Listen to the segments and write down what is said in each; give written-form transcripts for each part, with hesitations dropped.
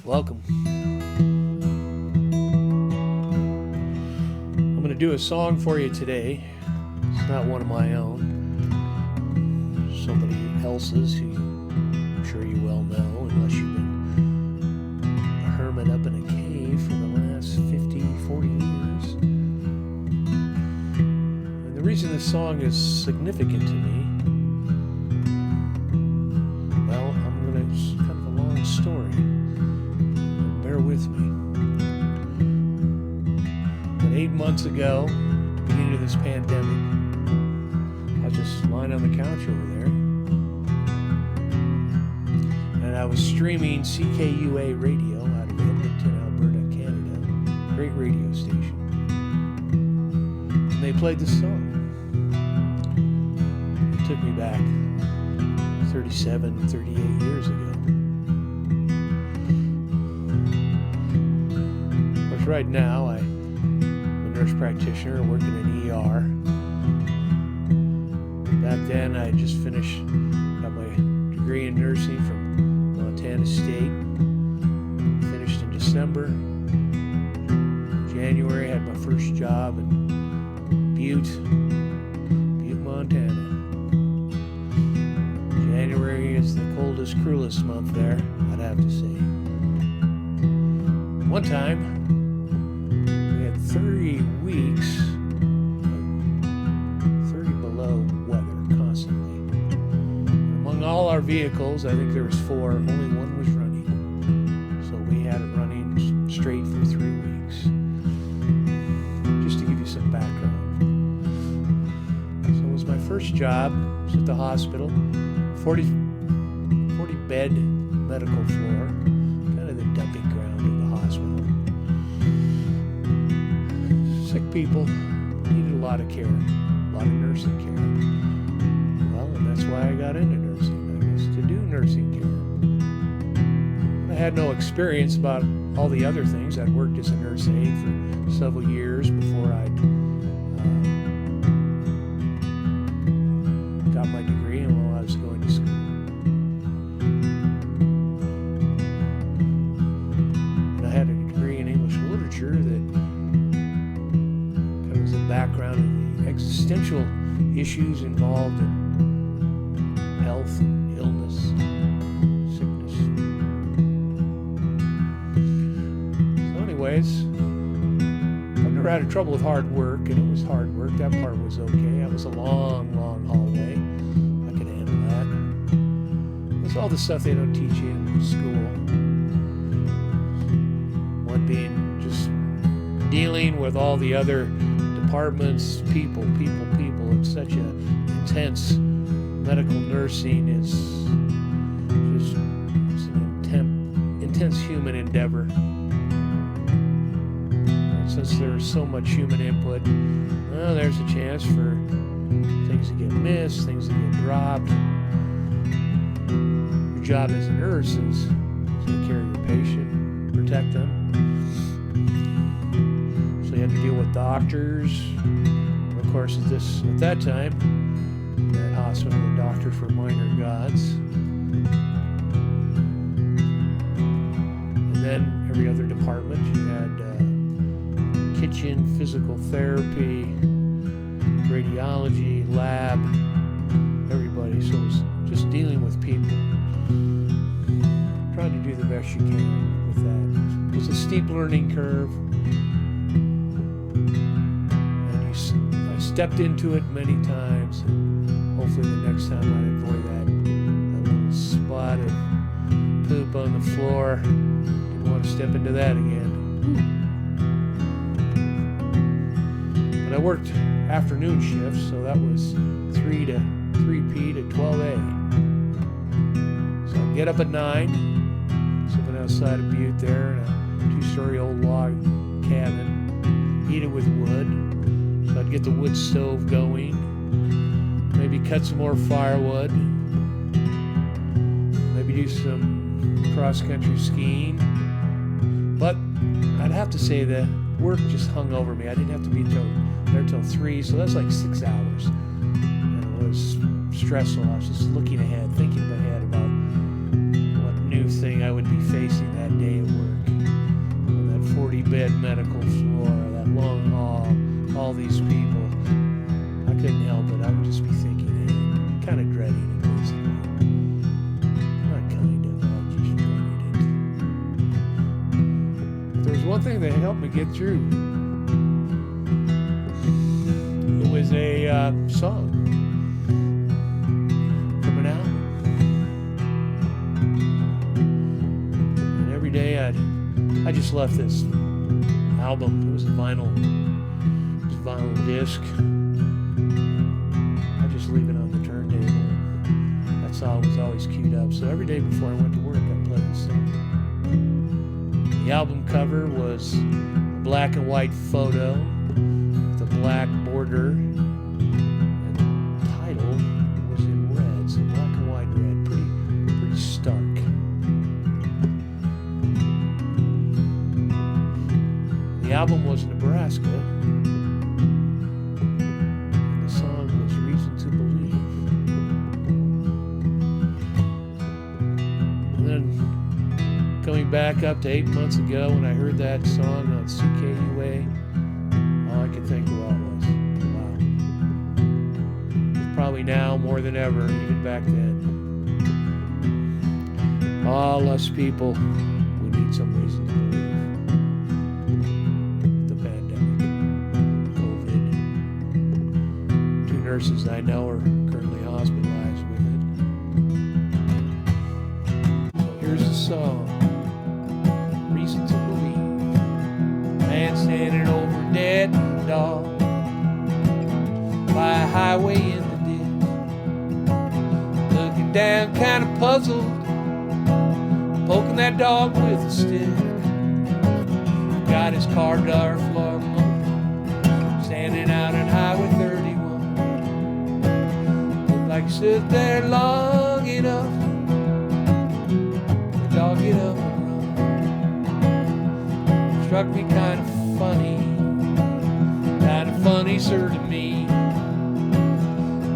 Welcome. I'm going to do a song for you today. It's not one of my own. Somebody else's who I'm sure you well know, unless you've been a hermit up in a cave for the last 50, 40 years. And the reason this song is significant to me, well, it's kind of a long story. Bear with me. But 8 months ago, at the beginning of this pandemic, I was just lying on the couch over there, and I was streaming CKUA radio out of Edmonton, Alberta, Canada. Great radio station. And they played this song. It took me back 37, 38 years ago. Of course, right now, I'm a nurse practitioner working in ER. Back then, I had just got my degree in nursing from Montana State. Finished in December. January, I had my first job in Butte, Montana. January is the coldest, cruelest month there, I'd have to say. One time, we had 30 weeks of 30 below weather constantly. Among all our vehicles, I think there was 4, only one was running. So we had it running straight for 3 weeks. Just to give you some background. So it was my first job. I was at the hospital. 40 bed medical floor, kind of the dumping ground of the hospital. Sick people needed a lot of care, a lot of nursing care. Well, and that's why I got into nursing, I guess, to do nursing care. I had no experience about all the other things. I'd worked as a nurse aide for several years before I got my degree and while I was going to school. And I had a degree in English literature that covers the background of the existential issues involved in health and illness, sickness. So anyways, I've never had trouble with hard work, and it was hard work. That part was okay. It was a long, long hallway. I could handle that. It's all the stuff they don't teach you in school. One being just dealing with all the other departments, people. It's such a intense medical nursing. It's an intense human endeavor. And since there's so much human input, well, there's a chance for things to get missed, things to get dropped. Your job as a nurse is to take care of your patient, protect them. So you have to deal with doctors. And of course, at that time, that hospital, the doctors were minor gods. And then every other department, you had kitchen, physical therapy, radiology, lab, everybody. So it was just dealing with people. Trying to do the best you can with that. It was a steep learning curve. And I stepped into it many times. And hopefully the next time I avoid that little spot of poop on the floor. Didn't want to step into that again. But I worked afternoon shifts, so that was 3 p to 12a. So I'd get up at 9, sitting outside of Butte there in a 2-story old log cabin, heated with wood. So I'd get the wood stove going, maybe cut some more firewood, maybe do some cross-country skiing. But I'd have to say the work just hung over me. I didn't have to be there till 3, so that's like 6 hours. And it was stressful. I was just looking ahead, thinking ahead about what new things anything I would be facing that day at work. On that 40-bed medical floor, that long hall, all these people. I couldn't help it. I would just be thinking it, kind of dreading it, basically. Not kind of, I just dreaded it. But there was one thing that helped me get through. It was a song from an album. And every day I just left this album. It was a vinyl disc. I just leave it on the turntable. That song was always queued up. So every day before I went to work, I played the song. The album cover was a black and white photo with a black border, and the title was in red, so black and white red, pretty stark. The album was Nebraska, and the song was Reason to Believe. And then coming back up to 8 months ago when I heard that song on CKUA, all I could think about was, wow. Probably now more than ever, even back then. All us people, we need some reason to believe. The pandemic, COVID. 2 nurses I know are currently hospitalized with it. So here's the song, Reason to Believe. Man standing over a dead dog by a highway in the ditch, looking down kind of puzzled, poking that dog with a stick. Got his car door flung open, standing out on Highway 31. Looked like he stood there long enough, the dog get up and run. Struck me kind of funny, sir, to me.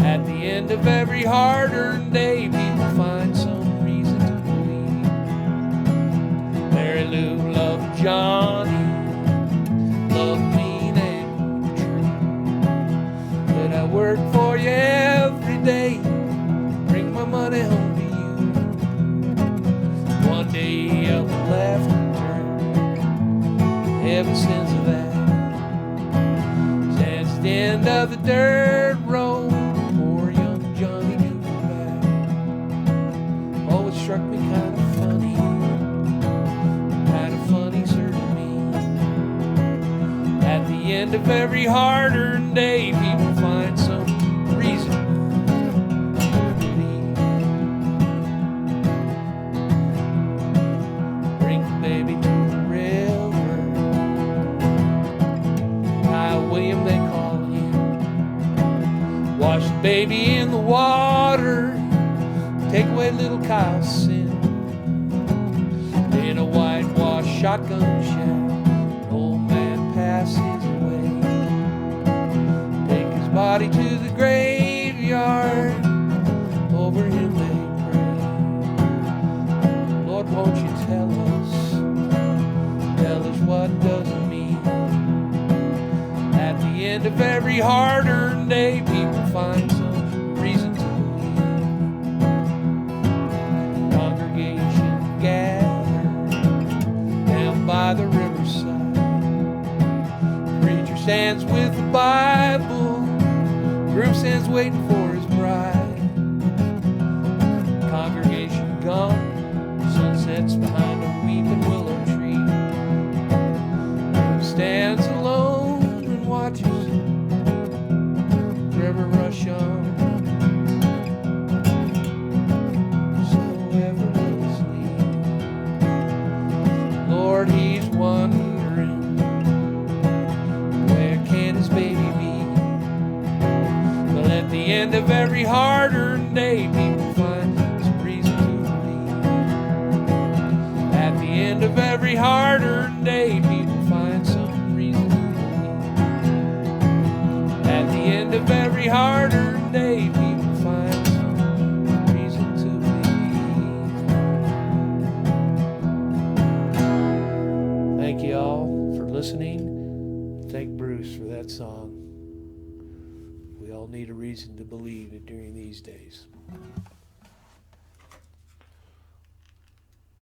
At the end of every hard-earned day, people find some reason to believe. Mary Lou loved Johnny, loved me and true. But I work for you every day, bring my money home to you. One day up the left turn, heaven sends of that. Stands at the end of the dirt road, poor young Johnny knew back. Oh, it struck me kind of funny, sir, to me. At the end of every hard-earned day, people find some reason to believe. Bring the baby to the river, Kyle William they call him. Wash the baby in the water, take away little Kyle's sin. In a whitewashed shotgun shack, an old man passes away. Take his body to the graveyard, over him they pray. Lord, won't you tell us what does it mean? At the end of every hard-earned day, people find some reason to believe. Congregation gathered down by the riverside. Preacher stands with the Bible, groom stands waiting for his bride. Congregation gone, sun sets behind a weeping willow tree. Groom stands alone and watches the river rush on. Lord, he's wondering, where can his baby be? Well, at the end of every hard-earned day, people find some reason to believe. At the end of every hard-earned day, people find some reason to believe. At the end of every hard-earned day, people find some reason to believe. listening. Thank Bruce for that song. We all need a reason to believe it during these days.